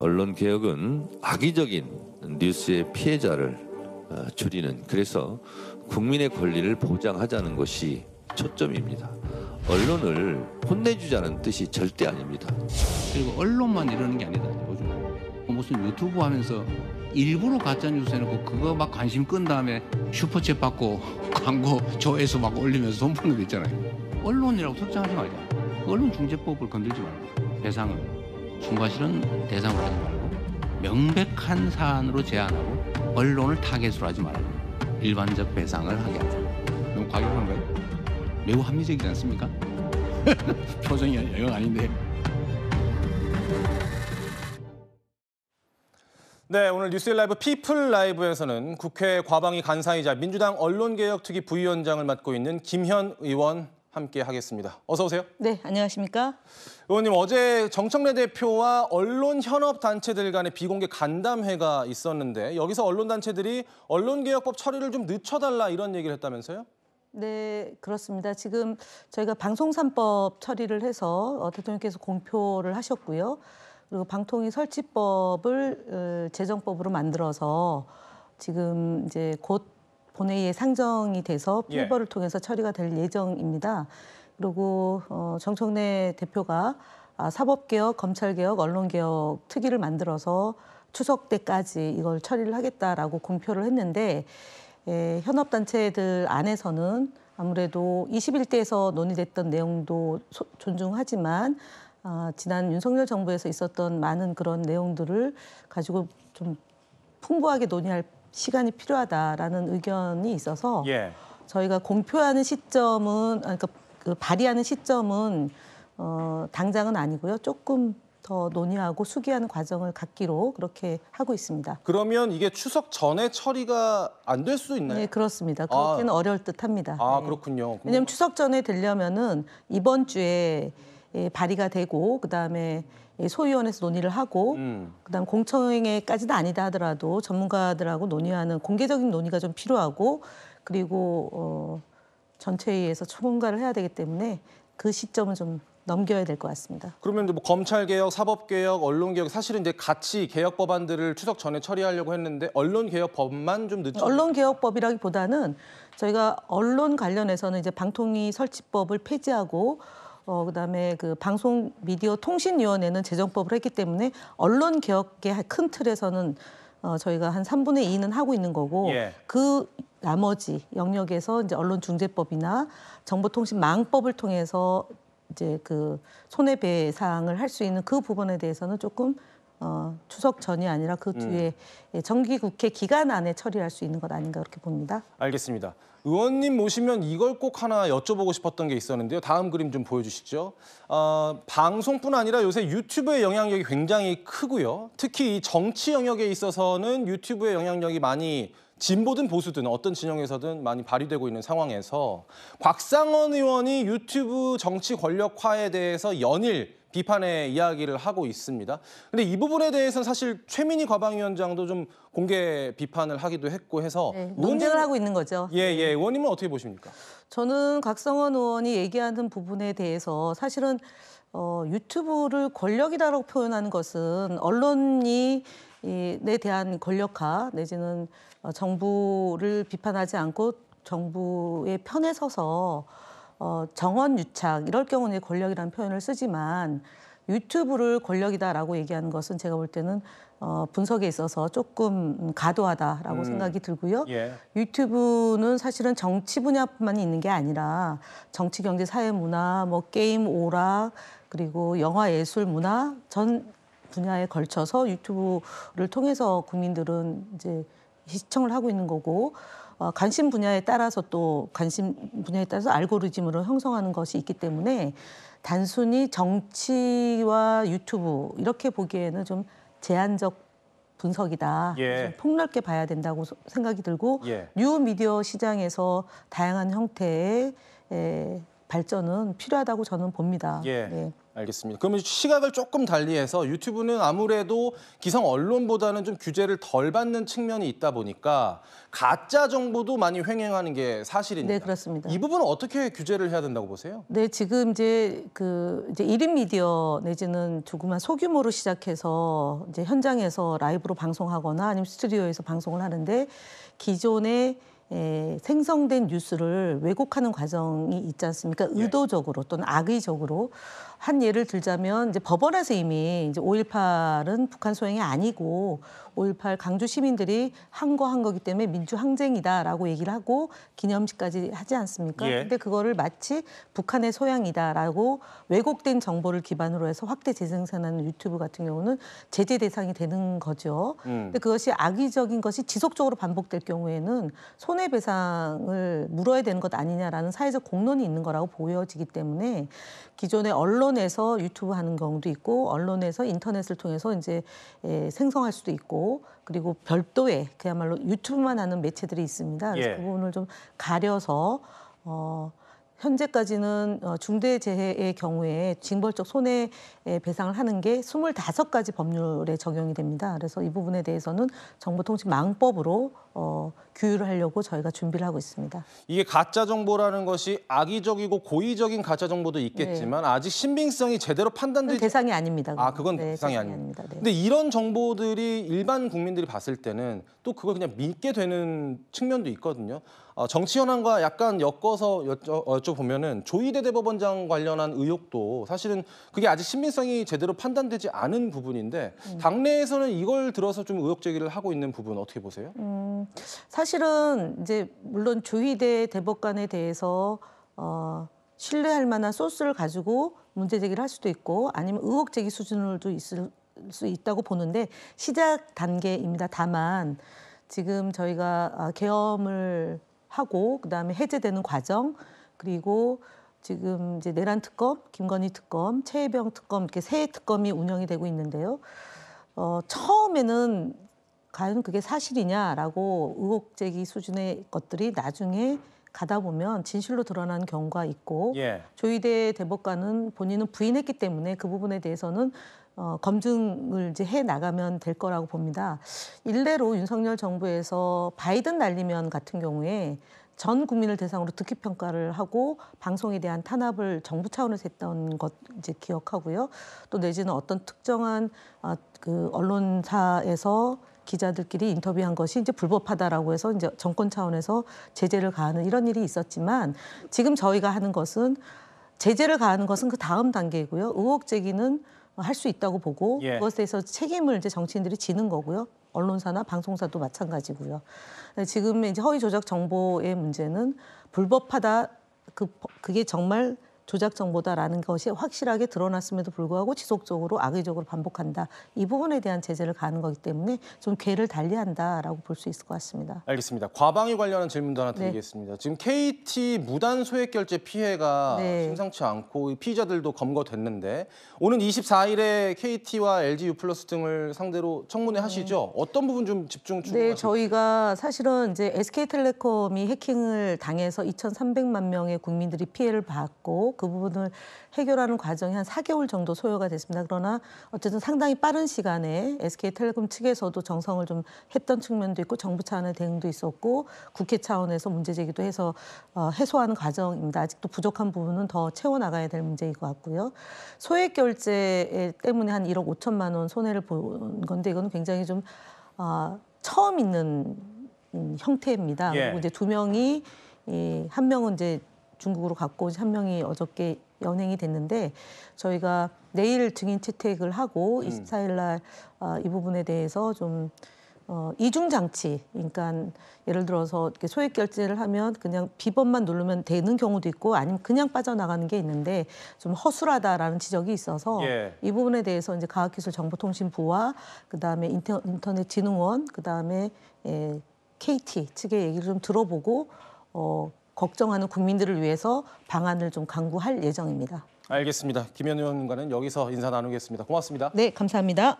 언론 개혁은 악의적인 뉴스의 피해자를 줄이는, 그래서 국민의 권리를 보장하자는 것이 초점입니다. 언론을 혼내주자는 뜻이 절대 아닙니다. 그리고 언론만 이러는 게 아니다. 요즘 무슨 유튜브 하면서 일부러 가짜 뉴스 해놓고 그거 막 관심 끈 다음에 슈퍼챗 받고 광고 조회수 막 올리면서 돈 버는 거 있잖아요. 언론이라고 설정하지 말자. 언론중재법을 건들지 말고 배상을 중과실은 대상으로 하지 말고 명백한 사안으로 제한하고 언론을 타겟으로 하지 말고 일반적 배상을 하게 하자. 너무 과격한가요? 매우 합리적이지 않습니까? 표정이 영 아닌데. 네, 오늘 뉴스일 라이브 피플 라이브에서는 국회 과방위 간사이자 민주당 언론개혁특위 부위원장을 맡고 있는 김현 의원 함께 하겠습니다. 어서 오세요. 네, 안녕하십니까? 의원님, 어제 정청래 대표와 언론 현업 단체들 간의 비공개 간담회가 있었는데 여기서 언론 단체들이 언론개혁법 처리를 좀 늦춰달라 이런 얘기를 했다면서요? 네, 그렇습니다. 지금 저희가 방송3법 처리를 해서 대통령께서 공표를 하셨고요. 그리고 방통위 설치법을 제정법으로 만들어서 지금 이제 곧 본회의에 상정이 돼서 필버를 통해서 처리가 될 예정입니다. 그리고 정청래 대표가 사법개혁, 검찰개혁, 언론개혁 특위를 만들어서 추석 때까지 이걸 처리를 하겠다라고 공표를 했는데 현업단체들 안에서는 아무래도 21대에서 논의됐던 내용도 존중하지만 지난 윤석열 정부에서 있었던 많은 그런 내용들을 가지고 좀 풍부하게 논의할 시간이 필요하다라는 의견이 있어서 저희가 공표하는 시점은, 그러니까 그 발의하는 시점은 당장은 아니고요. 조금 더 논의하고 수기하는 과정을 갖기로 그렇게 하고 있습니다. 그러면 이게 추석 전에 처리가 안 될 수 있나요? 네, 그렇습니다. 그렇게는 어려울 듯합니다. 네. 그렇군요. 왜냐하면 추석 전에 되려면은 이번 주에 발의가 되고 그다음에 소위원회에서 논의를 하고 그다음 공청회까지는 아니다 하더라도 전문가들하고 논의하는 공개적인 논의가 좀 필요하고 그리고 전체회의에서 총괄을 해야 되기 때문에 그 시점은 좀 넘겨야 될 것 같습니다. 그러면 이제 뭐 검찰개혁, 사법개혁, 언론개혁 사실은 이제 같이 개혁 법안들을 추석 전에 처리하려고 했는데 언론개혁법만 좀 늦춰. 언론개혁법이라기보다는 저희가 언론 관련해서는 이제 방통위 설치법을 폐지하고 그다음에 그 방송 미디어 통신위원회는 제정법을 했기 때문에 언론 개혁의 큰 틀에서는 저희가 한 3분의 2는 하고 있는 거고 그 나머지 영역에서 이제 언론중재법이나 정보통신망법을 통해서 이제 그 손해배상을 할 수 있는 그 부분에 대해서는 조금 추석 전이 아니라 그 뒤에 정기국회 기간 안에 처리할 수 있는 것 아닌가 그렇게 봅니다. 알겠습니다. 의원님 모시면 이걸 꼭 하나 여쭤보고 싶었던 게 있었는데요. 다음 그림 좀 보여주시죠. 방송뿐 아니라 요새 유튜브의 영향력이 굉장히 크고요. 특히 이 정치 영역에 있어서는 유튜브의 영향력이 많이 진보든 보수든 어떤 진영에서든 많이 발휘되고 있는 상황에서 곽상원 의원이 유튜브 정치 권력화에 대해서 연일 비판의 이야기를 하고 있습니다. 근데 이 부분에 대해서는 사실 최민희 과방위원장도 좀 공개 비판을 하기도 했고 해서 논쟁을 하고 있는 거죠. 의원님은 어떻게 보십니까? 저는 곽상원 의원이 얘기하는 부분에 대해서 사실은 유튜브를 권력이다라고 표현하는 것은 언론이 에 대한 권력화 내지는 정부를 비판하지 않고 정부의 편에 서서 정원 유착 이럴 경우는 권력이라는 표현을 쓰지만 유튜브를 권력이다라고 얘기하는 것은 제가 볼 때는 분석에 있어서 조금 과도하다라고 생각이 들고요. 유튜브는 사실은 정치 분야뿐만 있는 게 아니라 정치, 경제, 사회, 문화, 뭐 게임, 오락 그리고 영화, 예술, 문화 전 분야에 걸쳐서 유튜브를 통해서 국민들은 이제 시청을 하고 있는 거고 관심 분야에 따라서 또 관심 분야에 따라서 알고리즘으로 형성하는 것이 있기 때문에 단순히 정치와 유튜브 이렇게 보기에는 좀 제한적 분석이다. 좀 폭넓게 봐야 된다고 생각이 들고 뉴미디어 시장에서 다양한 형태의 발전은 필요하다고 저는 봅니다. 예. 네. 알겠습니다. 그러면 시각을 조금 달리해서 유튜브는 아무래도 기성 언론보다는 좀 규제를 덜 받는 측면이 있다 보니까 가짜 정보도 많이 횡행하는 게 사실입니다. 네, 그렇습니다. 이 부분은 어떻게 규제를 해야 된다고 보세요? 네, 지금 이제 이제 1인 미디어 내지는 조그만 소규모로 시작해서 이제 현장에서 라이브로 방송하거나 아니면 스튜디오에서 방송을 하는데 기존의 생성된 뉴스를 왜곡하는 과정이 있지 않습니까? 의도적으로 또는 악의적으로 한 예를 들자면 이제 법원에서 이미 이제 5.18은 북한 소행이 아니고 5.18 강주 시민들이 항거한 거기 때문에 민주항쟁이다라고 얘기를 하고 기념식까지 하지 않습니까? 예. 근데 그거를 마치 북한의 소양이다라고 왜곡된 정보를 기반으로 해서 확대 재생산하는 유튜브 같은 경우는 제재 대상이 되는 거죠. 근데 그것이 악의적인 것이 지속적으로 반복될 경우에는 손해배상을 물어야 되는 것 아니냐라는 사회적 공론이 있는 거라고 보여지기 때문에 기존의 언론에서 유튜브 하는 경우도 있고 언론에서 인터넷을 통해서 이제 생성할 수도 있고 그리고 별도의 그야말로 유튜브만 하는 매체들이 있습니다. 그래서 예. 그 부분을 좀 가려서 현재까지는 중대재해의 경우에 징벌적 손해배상을 하는 게 25가지 법률에 적용이 됩니다. 그래서 이 부분에 대해서는 정보통신망법으로 규율을 하려고 저희가 준비를 하고 있습니다. 이게 가짜 정보라는 것이 악의적이고 고의적인 가짜 정보도 있겠지만 아직 신빙성이 제대로 판단되지 대상이 아닙니다. 그건 네, 대상이 아닙니다. 네. 근데 이런 정보들이 일반 국민들이 봤을 때는 또 그걸 그냥 믿게 되는 측면도 있거든요. 정치 현안과 약간 엮어서 여쭤보면은 조희대 대법원장 관련한 의혹도 사실은 그게 아직 신빙성이 제대로 판단되지 않은 부분인데 당내에서는 이걸 들어서 좀 의혹 제기를 하고 있는 부분 어떻게 보세요? 사실은 이제 물론 조희대 대법관에 대해서 신뢰할 만한 소스를 가지고 문제 제기를 할 수도 있고 아니면 의혹 제기 수준으로도 있을 수 있다고 보는데 시작 단계입니다. 다만 지금 저희가 계엄을 하고 그다음에 해제되는 과정 그리고 지금 이제 내란 특검, 김건희 특검, 최혜병 특검 이렇게 세 특검이 운영이 되고 있는데요. 처음에는 과연 그게 사실이냐라고 의혹 제기 수준의 것들이 나중에 가다 보면 진실로 드러나는 경우가 있고 조희대 대법관은 본인은 부인했기 때문에 그 부분에 대해서는 검증을 이제 해 나가면 될 거라고 봅니다. 일례로 윤석열 정부에서 바이든 날리면 같은 경우에 전 국민을 대상으로 듣기 평가를 하고 방송에 대한 탄압을 정부 차원에서 했던 것 이제 기억하고요. 또 내지는 어떤 특정한 그 언론사에서 기자들끼리 인터뷰한 것이 이제 불법하다라고 해서 이제 정권 차원에서 제재를 가하는 이런 일이 있었지만 지금 저희가 하는 것은 제재를 가하는 것은 그 다음 단계이고요. 의혹 제기는 할 수 있다고 보고 그것에 대해서 책임을 이제 정치인들이 지는 거고요. 언론사나 방송사도 마찬가지고요. 지금 이제 허위 조작 정보의 문제는 불법하다 그게 정말 조작 정보다라는 것이 확실하게 드러났음에도 불구하고 지속적으로 악의적으로 반복한다. 이 부분에 대한 제재를 가하는 거기 때문에 좀 궤를 달리한다라고 볼 수 있을 것 같습니다. 알겠습니다. 과방위 관련한 질문도 하나 드리겠습니다. 지금 KT 무단 소액 결제 피해가 심상치 않고 피의자들도 검거됐는데 오는 24일에 KT와 LG U+ 등을 상대로 청문회 하시죠? 어떤 부분 좀 집중 추구하실까요? 네, 저희가 사실은 이제 SK텔레콤이 해킹을 당해서 2,300만 명의 국민들이 피해를 받고 그 부분을 해결하는 과정이 한 4개월 정도 소요가 됐습니다. 그러나 어쨌든 상당히 빠른 시간에 SK텔레콤 측에서도 정성을 좀 했던 측면도 있고 정부 차원의 대응도 있었고 국회 차원에서 문제 제기도 해서 해소하는 과정입니다. 아직도 부족한 부분은 더 채워나가야 될 문제인 것 같고요. 소액 결제 때문에 한 1억 5천만 원 손해를 본 건데 이건 굉장히 좀 처음 있는 형태입니다. 그리고 이제 두 명이 한 명은 이제 중국으로 갔고 한 명이 어저께 연행이 됐는데 저희가 내일 증인 채택을 하고 24일 날 이 부분에 대해서 좀 이중 장치, 그러니까 예를 들어서 이렇게 소액 결제를 하면 그냥 비번만 누르면 되는 경우도 있고 아니면 그냥 빠져나가는 게 있는데 좀 허술하다라는 지적이 있어서 이 부분에 대해서 이제 과학기술정보통신부와 그다음에 인터넷진흥원, 그다음에 KT 측의 얘기를 좀 들어보고 걱정하는 국민들을 위해서 방안을 좀 강구할 예정입니다. 알겠습니다. 김현 의원님과는 여기서 인사 나누겠습니다. 고맙습니다. 네, 감사합니다.